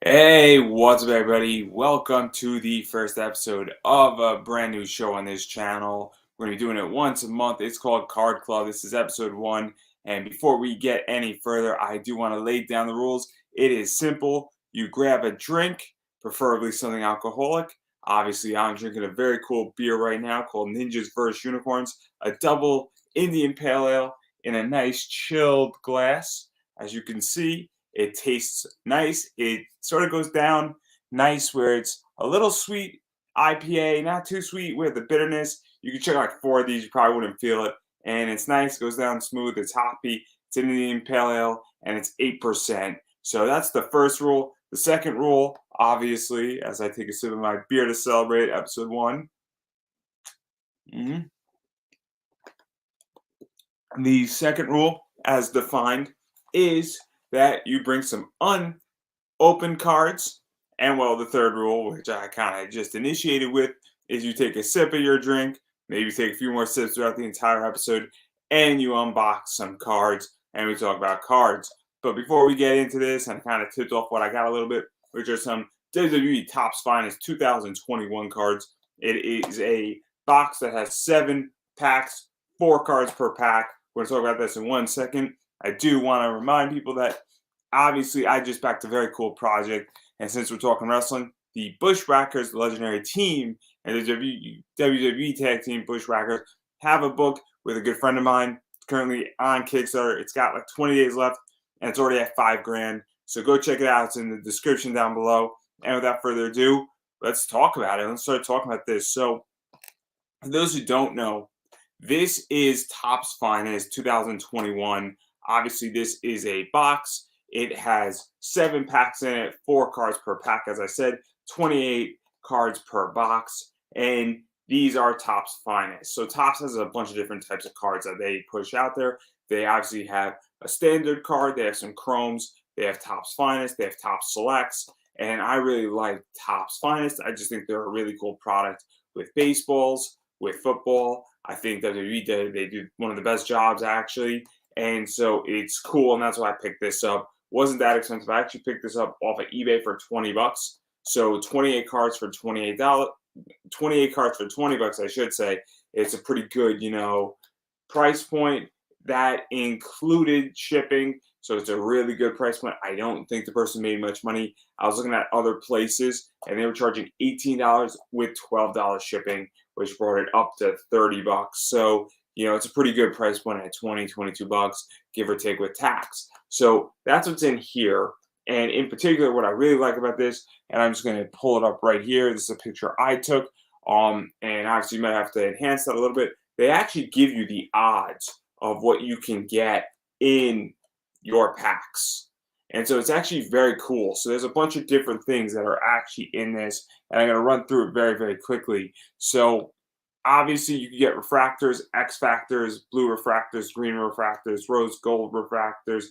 Hey, what's up, everybody? Welcome to the first episode of a brand new show on this channel. We're going to be doing it once a month. It's called Card Club. This is episode 1. And before we get any further, I do want to lay down the rules. It is simple. You grab a drink, preferably something alcoholic. Obviously, I'm drinking a very cool beer right now called Ninjas vs. Unicorns, a double Indian Pale Ale in a nice chilled glass. As you can see, it tastes nice. It sort of goes down nice where it's a little sweet IPA, not too sweet with the bitterness. You can check like 4 of these, you probably wouldn't feel it. And it's nice, goes down smooth, it's hoppy, it's an Indian Pale Ale, and it's 8%. So that's the first rule. The second rule, obviously, as I take a sip of my beer to celebrate episode 1. The second rule, as defined, is that you bring some unopened cards. And well, the third rule, which I kind of just initiated with, is you take a sip of your drink, maybe take a few more sips throughout the entire episode, and you unbox some cards, and we talk about cards. But before we get into this, and kind of tipped off what I got a little bit, which are some WWE Topps Finest 2021 cards. It is a box that has 7 packs, 4 cards per pack. We're going to talk about this in 1 second. I do want to remind people that obviously I just backed a very cool project. And since we're talking wrestling, the Bushwhackers, the legendary team, and the WWE Tag Team Bushwhackers have a book with a good friend of mine. It's currently on Kickstarter. It's got like 20 days left, and it's already at $5,000. So go check it out. It's in the description down below. And without further ado, let's talk about it. Let's start talking about this. So for those who don't know, this is Topps Finest 2021. Obviously, this is a box. It has 7 packs in it, 4 cards per pack, as I said, 28 cards per box. And these are Topps Finest. So Topps has a bunch of different types of cards that they push out there. They obviously have a standard card. They have some chromes. They have Topps Finest. They have Topps Selects. And I really like Topps Finest. I just think they're a really cool product with baseballs, with football. I think WWE, they do one of the best jobs, actually. And so it's cool, and that's why I picked this up. Wasn't that expensive. I actually picked this up off of eBay for 20 bucks. So 28 cards for $28. 28 cards for 20 bucks, I should say. It's a pretty good, price point. That included shipping. So it's a really good price point. I don't think the person made much money. I was looking at other places, and they were charging $18 with $12 shipping, which brought it up to 30 bucks. So, it's a pretty good price point at 20, 22 bucks, give or take with tax. So that's what's in here. And in particular, what I really like about this, and I'm just going to pull it up right here. This is a picture I took. And obviously you might have to enhance that a little bit. They actually give you the odds of what you can get in your packs. And so it's actually very cool. So there's a bunch of different things that are actually in this. And I'm going to run through it very, very quickly. So obviously, you can get refractors, X factors, blue refractors, green refractors, rose gold refractors,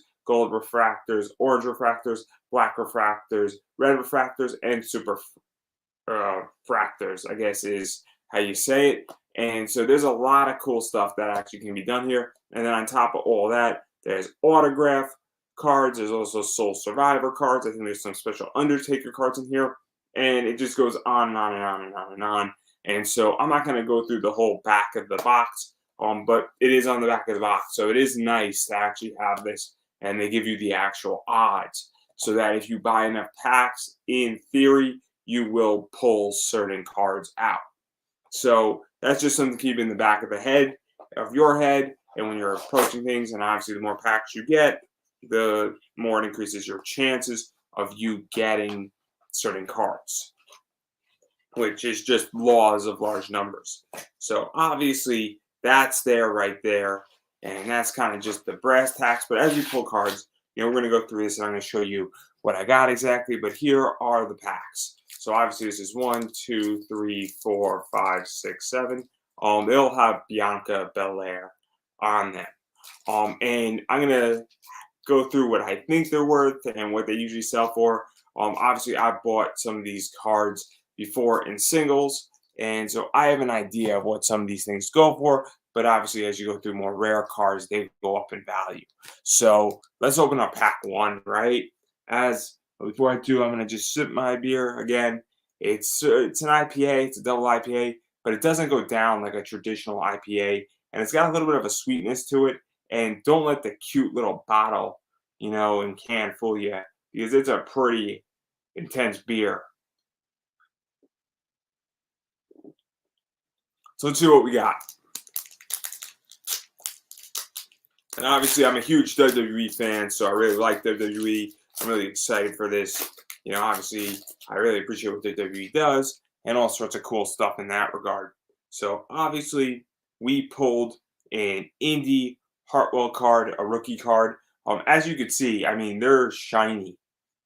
orange refractors, black refractors, red refractors, and super fractors, I guess is how you say it. And so there's a lot of cool stuff that actually can be done here. And then on top of all that, there's autograph cards. There's also Soul Survivor cards. I think there's some special Undertaker cards in here. And it just goes on and on and on and on and on. And so I'm not going to go through the whole back of the box, but it is on the back of the box. So it is nice to actually have this, and they give you the actual odds so that if you buy enough packs, in theory, you will pull certain cards out. So that's just something to keep in the back of your head, and when you're approaching things. And obviously, the more packs you get, the more it increases your chances of you getting certain cards, which is just laws of large numbers. So obviously that's there right there. And that's kind of just the brass tacks. But as you pull cards, we're going to go through this and I'm going to show you what I got exactly. But here are the packs. So obviously this is 1, 2, 3, 4, 5, 6, 7. They'll have Bianca Belair on them. And I'm going to go through what I think they're worth and what they usually sell for. Obviously I bought some of these cards before in singles, and so I have an idea of what some of these things go for, but obviously as you go through more rare cards, they go up in value. So let's open up pack 1, right? As But before I do, I'm gonna just sip my beer again. It's an IPA, it's a double IPA, but it doesn't go down like a traditional IPA, and it's got a little bit of a sweetness to it. And don't let the cute little bottle, and can fool you because it's a pretty intense beer. So let's see what we got. And obviously, I'm a huge WWE fan, so I really like WWE. I'm really excited for this. Obviously, I really appreciate what WWE does and all sorts of cool stuff in that regard. So, obviously, we pulled an Indy Hartwell card, a rookie card. As you can see, I mean, they're shiny.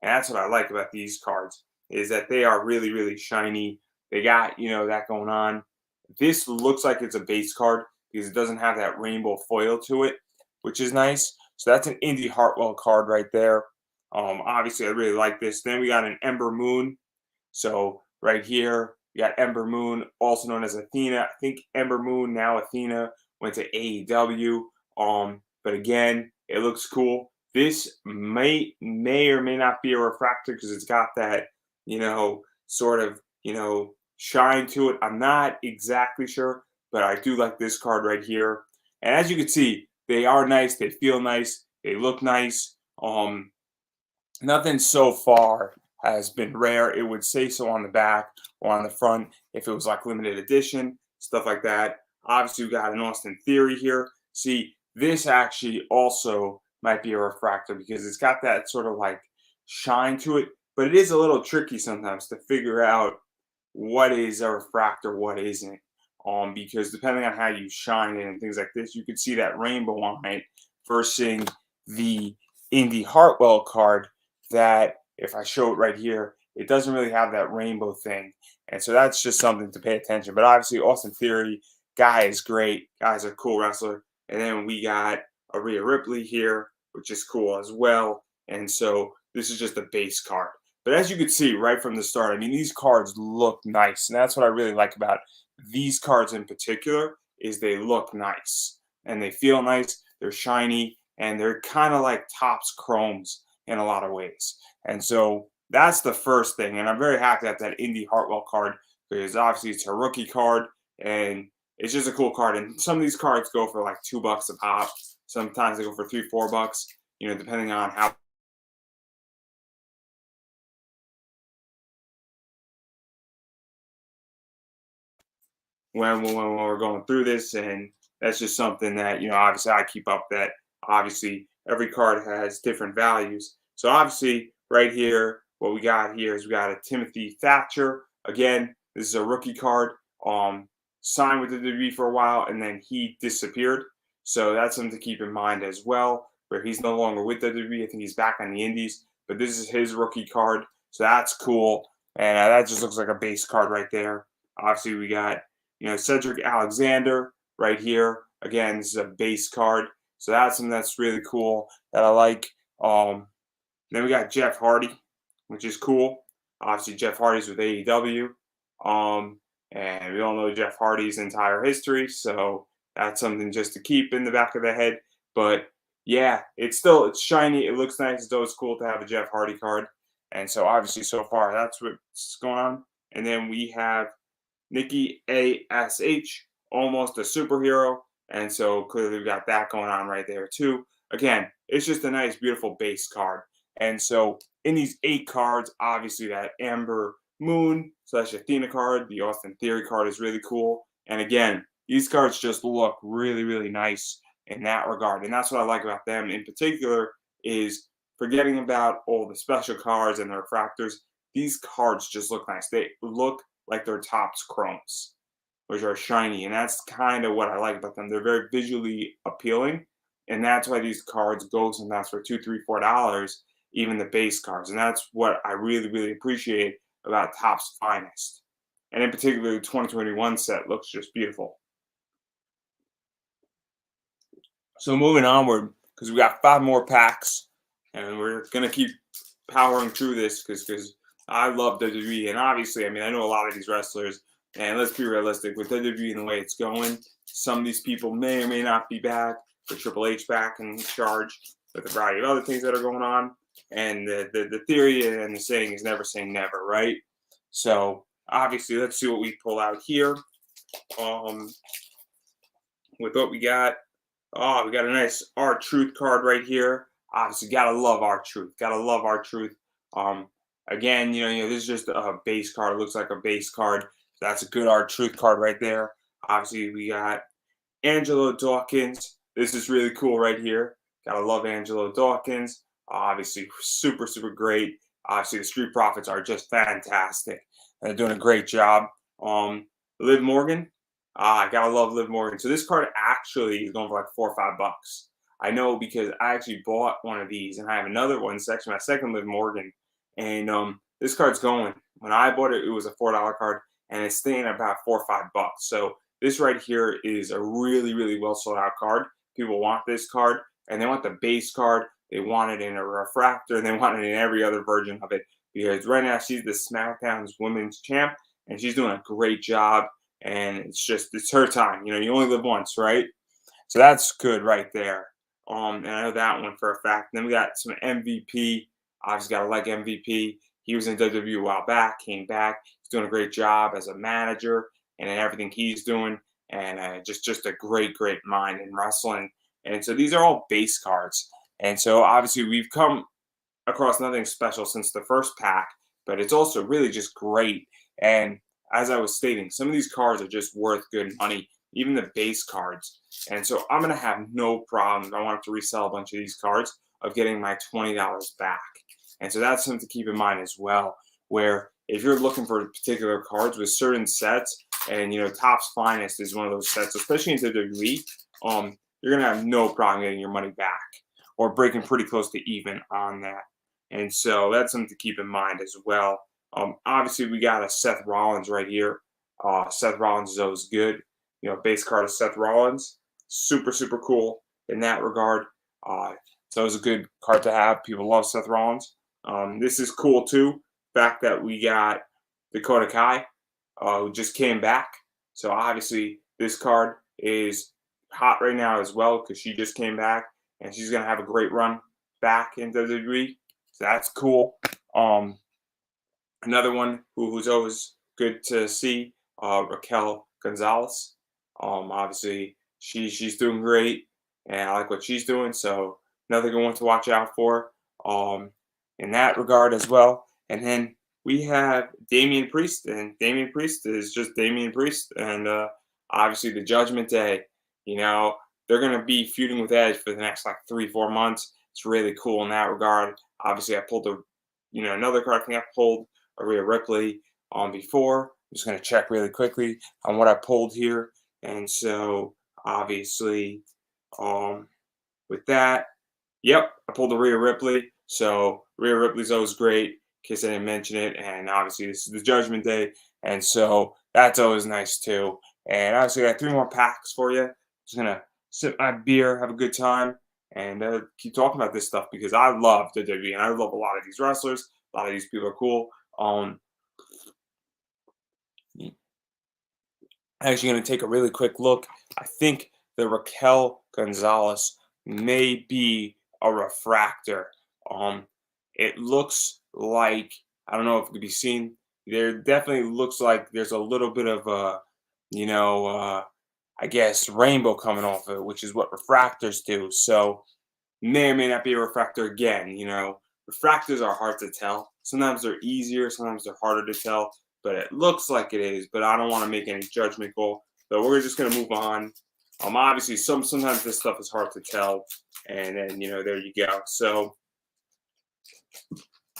And that's what I like about these cards, is that they are really, really shiny. They got, that going on. This looks like it's a base card because it doesn't have that rainbow foil to it, which is nice. So that's an Indy Hartwell card right there. Obviously, I really like this. Then we got an Ember Moon. So right here, we got Ember Moon, also known as Athena. I think Ember Moon, now Athena, went to AEW. But again, it looks cool. This may or may not be a refractor because it's got that, sort of, shine to it. I'm not exactly sure, but I do like this card right here. And as you can see, they are nice. They feel nice. They look nice. Nothing so far has been rare. It would say so on the back or on the front if it was like limited edition, stuff like that. Obviously, we got an Austin Theory here. See, this actually also might be a refractor because it's got that sort of like shine to it, but it is a little tricky sometimes to figure out what is a refractor, what isn't. Because depending on how you shine it and things like this, you can see that rainbow on it versus the Indy Hartwell card that if I show it right here, it doesn't really have that rainbow thing. And so that's just something to pay attention. But obviously, Austin Theory, guy is great. Guy's a cool wrestler. And then we got Rhea Ripley here, which is cool as well. And so this is just a base card. But as you can see right from the start, I mean, these cards look nice. And that's what I really like about these cards in particular is they look nice. And they feel nice. They're shiny. And they're kind of like Topps Chromes in a lot of ways. And so that's the first thing. And I'm very happy at that Indy Hartwell card because obviously it's a rookie card and it's just a cool card. And some of these cards go for like $2 a pop. Sometimes they go for $3, $4, depending on how when we're going through this. And that's just something that, obviously I keep up that obviously every card has different values. So obviously right here, what we got here is we got a Timothy Thatcher. Again, this is a rookie card. Signed with the WWE for a while and then he disappeared. So that's something to keep in mind as well, where he's no longer with the WWE. I think he's back on the Indies, but this is his rookie card. So that's cool. And that just looks like a base card right there. Obviously, we got, Cedric Alexander right here. Again, this is a base card. So that's something that's really cool that I like. Then we got Jeff Hardy, which is cool. Obviously, Jeff Hardy's with AEW. And we all know Jeff Hardy's entire history. So that's something just to keep in the back of the head. But yeah, it's shiny. It looks nice. It's always cool to have a Jeff Hardy card. And so obviously so far that's what's going on. And then we have Nikki ASH, almost a superhero. And so clearly we got that going on right there too. Again, it's just a nice, beautiful base card. And so in these 8 cards, obviously that Amber Moon / Athena card, the Austin Theory card is really cool. And again, these cards just look really, really nice in that regard. And that's what I like about them in particular is forgetting about all the special cards and the refractors. These cards just look nice. They look like they're Topps Chromes, which are shiny. And that's kind of what I like about them. They're very visually appealing. And that's why these cards go sometimes for $2, $3, $4, even the base cards. And that's what I really, really appreciate about Topps Finest. And in particular, the 2021 set looks just beautiful. So moving onward, because we got 5 more packs, and we're going to keep powering through this because I love WWE. And obviously, I mean, I know a lot of these wrestlers, and let's be realistic, with WWE and the way it's going, some of these people may or may not be back, with Triple H back in charge, with a variety of other things that are going on. And the theory and the saying is never say never, right? So obviously, let's see what we pull out here. Um, with what we got. Oh, we got a nice R-Truth card right here. Obviously, gotta love R-Truth. Gotta love R-Truth. Um, again, this is just a base card. It looks like a base card. That's a good R-Truth card right there. Obviously, we got Angelo Dawkins. This is really cool right here. Gotta love Angelo Dawkins. Obviously, super, super great. Obviously, the Street Profits are just fantastic. They're doing a great job. Liv Morgan. I gotta love Liv Morgan. So this card actually is going for like $4 or $5. I know because I actually bought one of these, and I have another one. It's actually my second Liv Morgan, and this card's going. When I bought it, it was a $4 card, and it's staying at about $4 or $5. So this right here is a really, really well sold out card. People want this card, and they want the base card. They want it in a refractor, and they want it in every other version of it. Because right now she's the SmackDown's women's champ, and she's doing a great job. And it's her time. You only live once, right? So that's good right there. And I know that one for a fact. Then we got some MVP. Obviously, gotta like MVP. He was in WWE a while back, came back. He's doing a great job as a manager and in everything he's doing, and just a great, great mind in wrestling. And so these are all base cards. And so obviously we've come across nothing special since the first pack, but it's also really just great. And as I was stating, some of these cards are just worth good money, even the base cards. And so I'm going to have no problem. I want to resell a bunch of these cards of getting my $20 back. And so that's something to keep in mind as well, where if you're looking for particular cards with certain sets, and Topps Finest is one of those sets, especially in WWE, you're going to have no problem getting your money back or breaking pretty close to even on that. And so that's something to keep in mind as well. Obviously, we got a Seth Rollins right here. Seth Rollins is always good. Base card of Seth Rollins. Super, super cool in that regard. So it's a good card to have. People love Seth Rollins. This is cool too. The fact that we got Dakota Kai, who just came back. So obviously, this card is hot right now as well because she just came back and she's going to have a great run back in WWE. So that's cool. Another one who's always good to see, Raquel Gonzalez. Obviously, she's doing great, and I like what she's doing. So another good one to watch out for in that regard as well. And then we have Damian Priest, and Damian Priest is just Damian Priest. And obviously, the Judgment Day, they're going to be feuding with Edge for the next like 3-4 months. It's really cool in that regard. Obviously, I pulled another card. I think I pulled a Rhea Ripley before. I'm just going to check really quickly on what I pulled here. And so, obviously, with that, yep, I pulled the Rhea Ripley. So, Rhea Ripley's always great, in case I didn't mention it. And obviously, this is the Judgment Day. And so, that's always nice, too. And obviously, I got 3 more packs for you. Just going to sip my beer, have a good time, and keep talking about this stuff because I love the WWE and I love a lot of these wrestlers. A lot of these people are cool. Actually, going to take a really quick look. I think the Raquel Gonzalez may be a refractor. It looks like, I don't know if it could be seen. There definitely looks like there's a little bit of a, I guess, rainbow coming off of it, which is what refractors do. So may or may not be a refractor again. Refractors are hard to tell. Sometimes they're easier, sometimes they're harder to tell, but it looks like it is. But I don't want to make any judgment call. So we're just gonna move on. Obviously, sometimes this stuff is hard to tell, and then there you go. So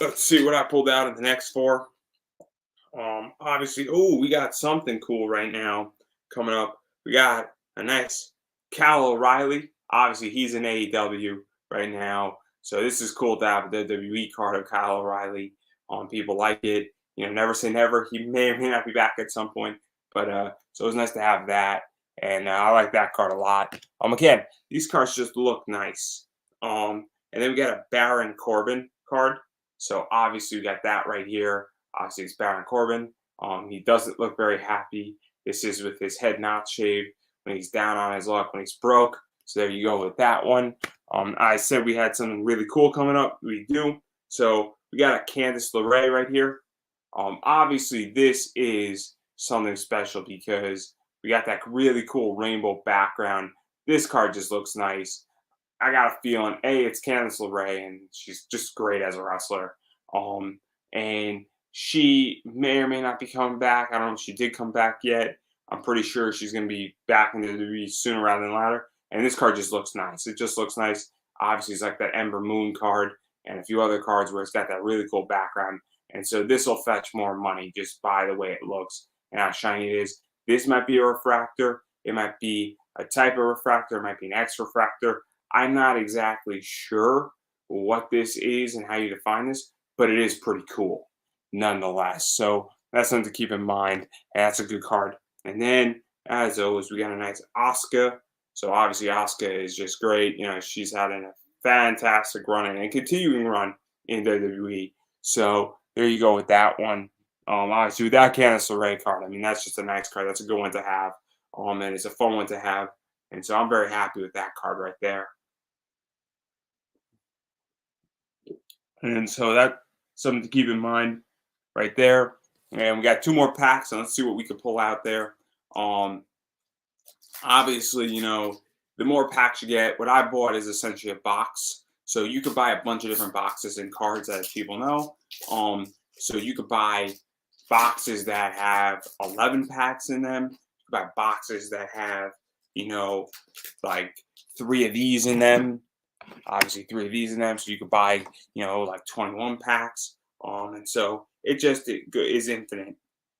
let's see what I pulled out in the next 4. Obviously, we got something cool right now coming up. We got a nice Kyle O'Reilly. Obviously, he's in AEW right now. So this is cool to have a WWE card of Kyle O'Reilly. People like it. Never say never. He may or may not be back at some point. But so it's nice to have that. And I like that card a lot. Again, these cards just look nice. And then we got a Baron Corbin card. So obviously we got that right here. Obviously it's Baron Corbin. He doesn't look very happy. This is with his head not shaved, when he's down on his luck, when he's broke. So there you go with that one. I said we had something really cool coming up. We do. So we got a Candice LeRae right here. Obviously, this is something special because we got that really cool rainbow background. This card just looks nice. I got a feeling, it's Candice LeRae, and she's just great as a wrestler. And she may or may not be coming back. I don't know if she did come back yet. I'm pretty sure she's going to be back in the WWE sooner rather than later. And this card just looks nice. It just looks nice. Obviously, it's like that Ember Moon card and a few other cards where it's got that really cool background. And so this will fetch more money just by the way it looks and how shiny it is. This might be a refractor. It might be a type of refractor. It might be an X refractor. I'm not exactly sure what this is and how you define this, but it is pretty cool nonetheless. So that's something to keep in mind. And that's a good card. And then, as always, we got a nice Asuka. So obviously, Asuka is just great. She's had a fantastic run and continuing run in WWE. So there you go with that one. Obviously, with that Candice LeRae card, I mean, that's just a nice card. That's a good one to have. And it's a fun one to have. And so I'm very happy with that card right there. And so that's something to keep in mind right there. And we got 2 more packs, and let's see what we can pull out there. Obviously, the more packs you get, what I bought is essentially a box. So you could buy a bunch of different boxes and cards, as people know. So you could buy boxes that have 11 packs in them. You could buy boxes that have, like 3 of these in them. Obviously 3 of these in them. So you could buy, like 21 packs. And so it is infinite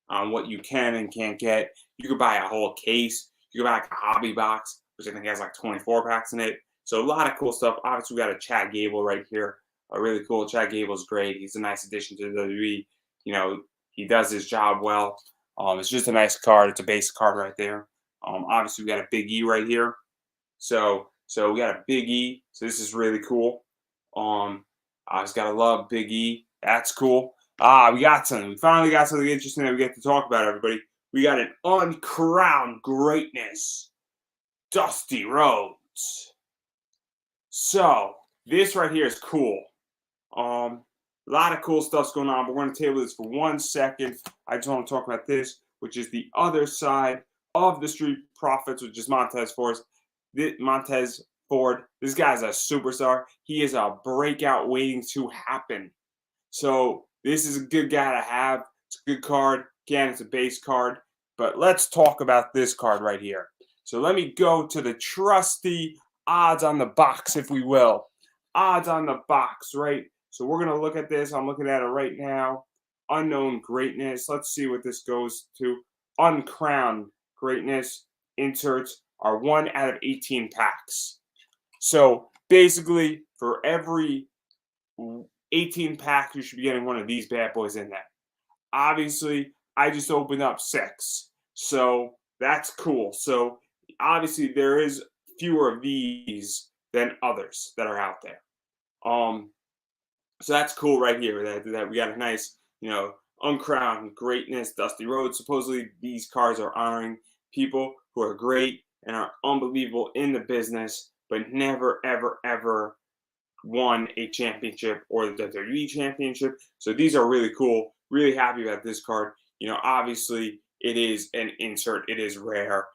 on what you can and can't get. You could buy a whole case. You could buy like a hobby box, which I think has like 24 packs in it. So a lot of cool stuff. Obviously, we got a Chad Gable right here. A really cool. Chad Gable's great. He's a nice addition to the WWE. He does his job well. It's just a nice card. It's a basic card right there. Obviously, we got a Big E right here. So we got a Big E. So this is really cool. I just gotta love Big E. That's cool. We got something. We finally got something interesting that we get to talk about, everybody. We got an uncrowned greatness, Dusty Rhodes. So this right here is cool. A lot of cool stuff's going on, but we're going to table this for 1 second. I just want to talk about this, which is the other side of the Street Profits, which is Montez Ford. This guy's a superstar. He is a breakout waiting to happen. So this is a good guy to have. It's a good card. Again, it's a base card. But let's talk about this card right here. So let me go to the trusty odds on the box, if we will. Odds on the box, right? So we're going to look at this. I'm looking at it right now. Unknown greatness. Let's see what this goes to. Uncrowned greatness. Inserts are 1 out of 18 packs. So basically, for every 18 packs, you should be getting one of these bad boys in there. Obviously, I just opened up 6. So that's cool. So obviously, there is fewer of these than others that are out there. So that's cool right here. That we got a nice, uncrowned greatness, Dusty Rhodes. Supposedly, these cards are honoring people who are great and are unbelievable in the business, but never, ever, ever won a championship or the WWE championship. So these are really cool. Really happy about this card. Obviously, it is an insert. It is rare.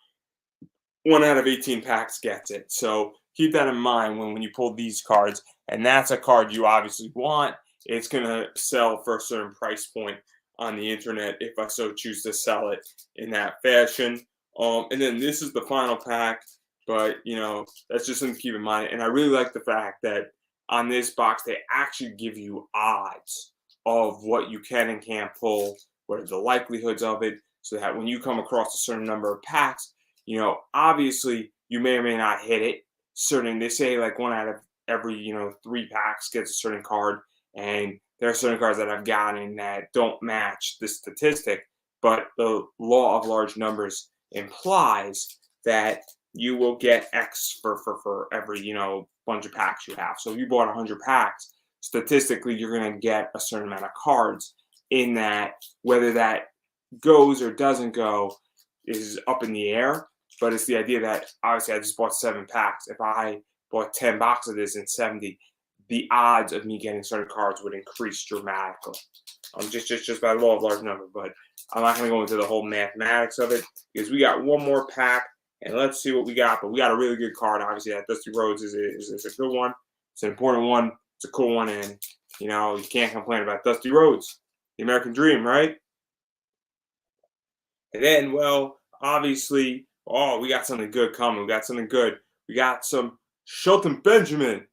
1 out of 18 packs gets it. So keep that in mind when you pull these cards. And that's a card you obviously want. It's going to sell for a certain price point on the internet if I so choose to sell it in that fashion. And then this is the final pack. But, that's just something to keep in mind. And I really like the fact that on this box, they actually give you odds of what you can and can't pull, what are the likelihoods of it, so that when you come across a certain number of packs, obviously you may or may not hit it. They say like 1 out of every, 3 packs gets a certain card, and there are certain cards that I've gotten that don't match the statistic, but the law of large numbers implies that you will get X for every, bunch of packs you have. So if you bought 100 packs, statistically, you're going to get a certain amount of cards in that. Whether that goes or doesn't go is up in the air, but it's the idea that obviously I just bought 7 packs. If I bought 10 boxes of this and 70 the odds of me getting certain cards would increase dramatically. Just by law of large number, but I'm not going to go into the whole mathematics of it because we got one more pack and let's see what we got. But we got a really good card. Obviously, that Dusty Rhodes is a good one. It's an important one. It's a cool one, and you can't complain about Dusty Rhodes, the American Dream, right? And then, well, obviously, oh, we got something good coming. We got something good. We got some Shelton Benjamin.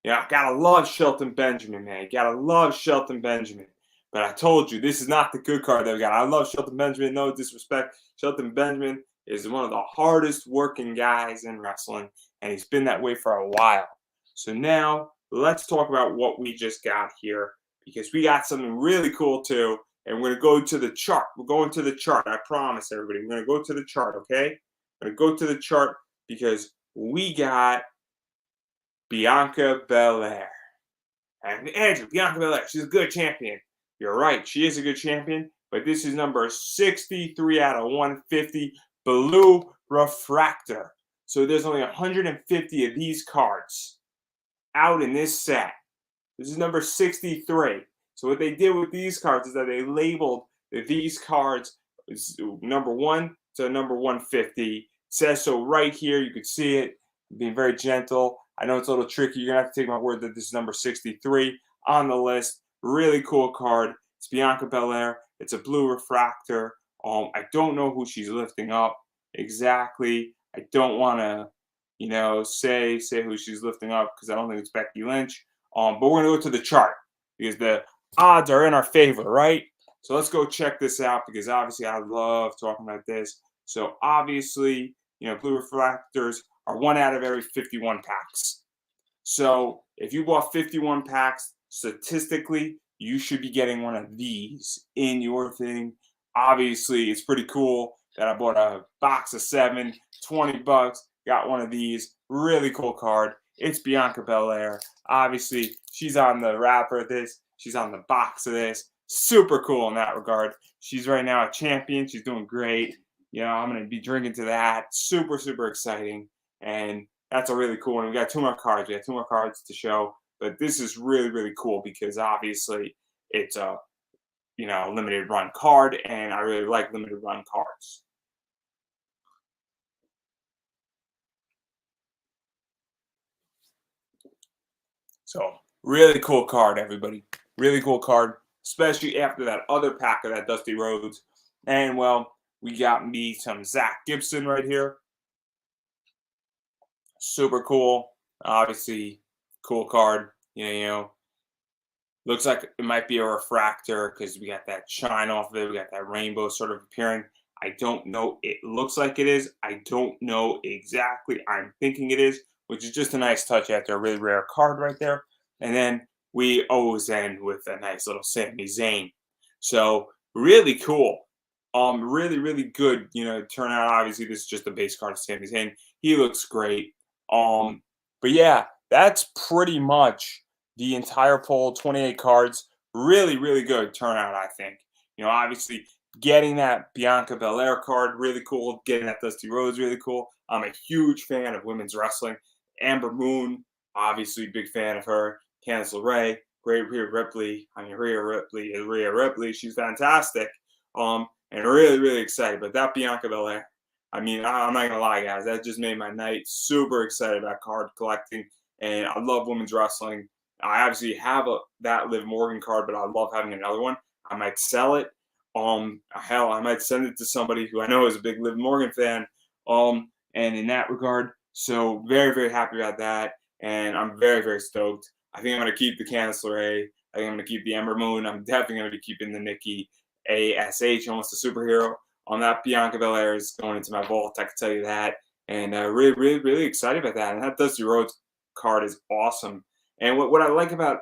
Yeah, gotta love Shelton Benjamin, man. Gotta love Shelton Benjamin. But I told you, this is not the good card that we got. I love Shelton Benjamin, no disrespect. Shelton Benjamin is one of the hardest working guys in wrestling, and he's been that way for a while. So now let's talk about what we just got here because we got something really cool too. And we're gonna go to the chart. We're going to the chart. I promise everybody. We're gonna go to the chart, okay? We're gonna go to the chart because we got Bianca Belair. And Andrew, Bianca Belair, she's a good champion. You're right, she is a good champion, but this is number 63 out of 150, Blue Refractor. So there's only 150 of these cards out in this set. This is number 63. So what they did with these cards is that they labeled these cards number 1 to number 150. It says so right here. You can see it. Being very gentle. I know it's a little tricky. You're going to have to take my word that this is number 63 on the list. Really cool card. It's Bianca Belair. It's a blue refractor. I don't know who she's lifting up exactly. I don't want to, say who she's lifting up because I don't think it's Becky Lynch. But we're going to go to the chart because the odds are in our favor, right? So let's go check this out because obviously I love talking about this. So obviously, blue refractors are 1 out of every 51 packs. So if you bought 51 packs, statistically, you should be getting one of these in your thing. Obviously, it's pretty cool that I bought a box of 7, 20 bucks, got one of these. Really cool card. It's Bianca Belair. Obviously, she's on the wrapper of this. She's on the box of this. Super cool in that regard. She's right now a champion. She's doing great. I'm going to be drinking to that. Super, super exciting. And that's a really cool one. We got 2 more cards. We got 2 more cards to show. But this is really, really cool because obviously it's a, limited run card. And I really like limited run cards. So really cool card, everybody. Really cool card, especially after that other pack of that Dusty Rhodes. And, well, we got me some Zach Gibson right here. Super cool. Obviously, cool card. Looks like it might be a refractor because we got that shine off of it. We got that rainbow sort of appearing. I don't know. It looks like it is. I don't know exactly. I'm thinking it is, which is just a nice touch after a really rare card right there. And then we always end with a nice little Sami Zayn. So really cool. Really, really good, turnout. Obviously, this is just the base card of Sami Zayn. He looks great. But yeah, that's pretty much the entire poll, 28 cards. Really, really good turnout, I think. Obviously, getting that Bianca Belair card, really cool. Getting that Dusty Rhodes, really cool. I'm a huge fan of women's wrestling. Amber Moon, obviously, big fan of her. Candice LeRae, great Rhea Ripley. Rhea Ripley is Rhea Ripley. She's fantastic. And really, really excited. But that Bianca Belair, I'm not going to lie, guys. That just made my night. Super excited about card collecting. And I love women's wrestling. I obviously have that Liv Morgan card, but I love having another one. I might sell it. Hell, I might send it to somebody who I know is a big Liv Morgan fan. And in that regard, so very, very happy about that. And I'm very, very stoked. I think I'm going to keep the Candice LeRae. I think I'm going to keep the Ember Moon. I'm definitely going to be keeping the Nikki ASH, almost a superhero. On that Bianca Belair is going into my vault. I can tell you that. And really, really, really excited about that. And that Dusty Rhodes card is awesome. And what I like about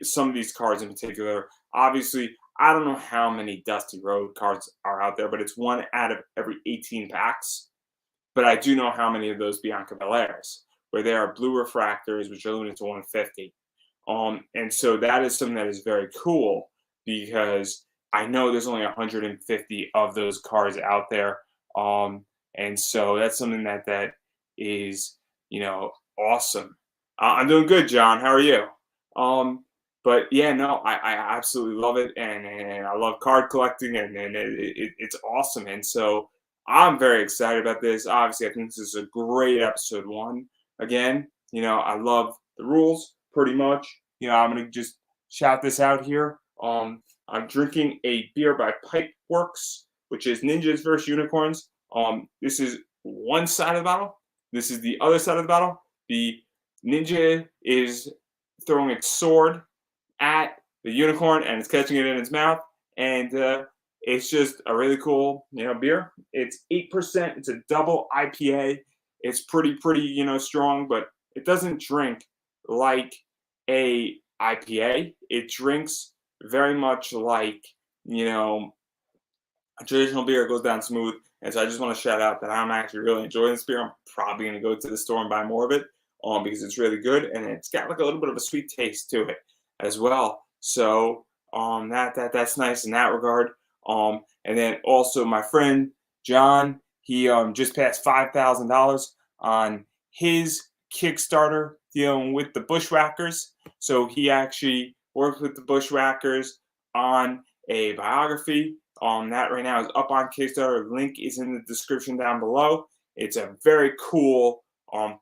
some of these cards in particular, obviously, I don't know how many Dusty Rhodes cards are out there, but it's 1 out of every 18 packs. But I do know how many of those Bianca Belairs, where they are blue refractors, which are limited to 150. And so that is something that is very cool because I know there's only 150 of those cards out there. And so that's something that is, awesome. I'm doing good, John. How are you? Um, but yeah, no, I absolutely love it, and I love card collecting, and it's awesome. And so I'm very excited about this. Obviously, I think this is a great episode one. Again, I love the rules pretty much. I'm gonna just shout this out here. I'm drinking a beer by Pipeworks, which is Ninjas versus Unicorns. This is one side of the bottle. This is the other side of the bottle. The Ninja is throwing its sword at the unicorn and it's catching it in its mouth. And it's just a really cool, beer. It's 8%. It's a double IPA. It's pretty, strong, but it doesn't drink like a IPA. It drinks very much like, you know, a traditional beer. Goes down smooth. And so I just want to shout out that I'm actually really enjoying this beer. I'm probably going to go to the store and buy more of it because it's really good and it's got like a little bit of a sweet taste to it as well. So that's nice in that regard. And then also my friend John, he just passed $5,000 on his Kickstarter dealing with the Bushwhackers. So he actually worked with the Bushwhackers on a biography. That right now is up on Kickstarter. Link is in the description down below. It's a very cool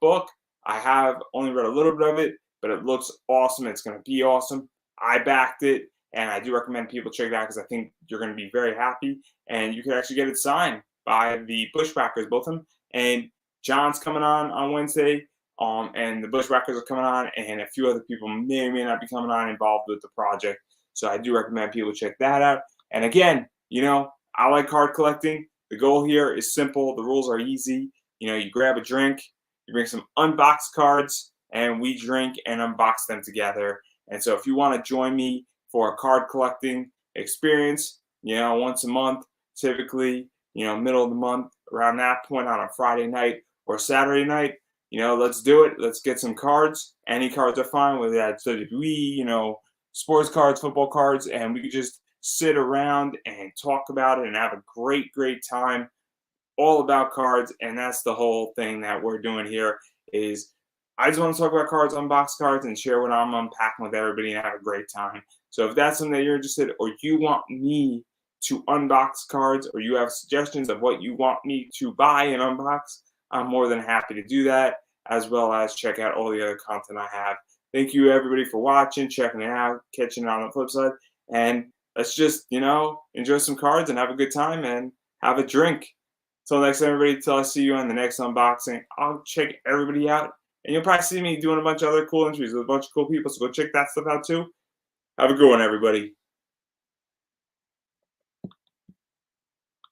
book. I have only read a little bit of it, but it looks awesome. It's going to be awesome. I backed it, and I do recommend people check it out because I think you're going to be very happy. And you can actually get it signed by the Bushwhackers, both of them. And John's coming on Wednesday, and the Bushwhackers are coming on, and a few other people may or may not be coming on involved with the project. So I do recommend people check that out. And again, I like card collecting. The goal here is simple. The rules are easy. You grab a drink, you bring some unboxed cards, and we drink and unbox them together. And so if you want to join me for a card collecting experience, once a month, typically, middle of the month, around that point on a Friday night or Saturday night, let's do it. Let's get some cards. Any cards are fine, whether that's WWE, sports cards, football cards, and we could just sit around and talk about it and have a great time all about cards. And that's the whole thing that we're doing here is I just want to talk about cards, unbox cards, and share what I'm unpacking with everybody and have a great time. So if that's something that you're interested, or you want me to unbox cards, or you have suggestions of what you want me to buy and unbox, I'm more than happy to do that, as well as check out all the other content I have. Thank you everybody for watching, checking it out, catching it on the flip side, and let's just, enjoy some cards and have a good time and have a drink. Till next time, everybody, till I see you on the next unboxing, I'll check everybody out. And you'll probably see me doing a bunch of other cool interviews with a bunch of cool people. So go check that stuff out too. Have a good one, everybody.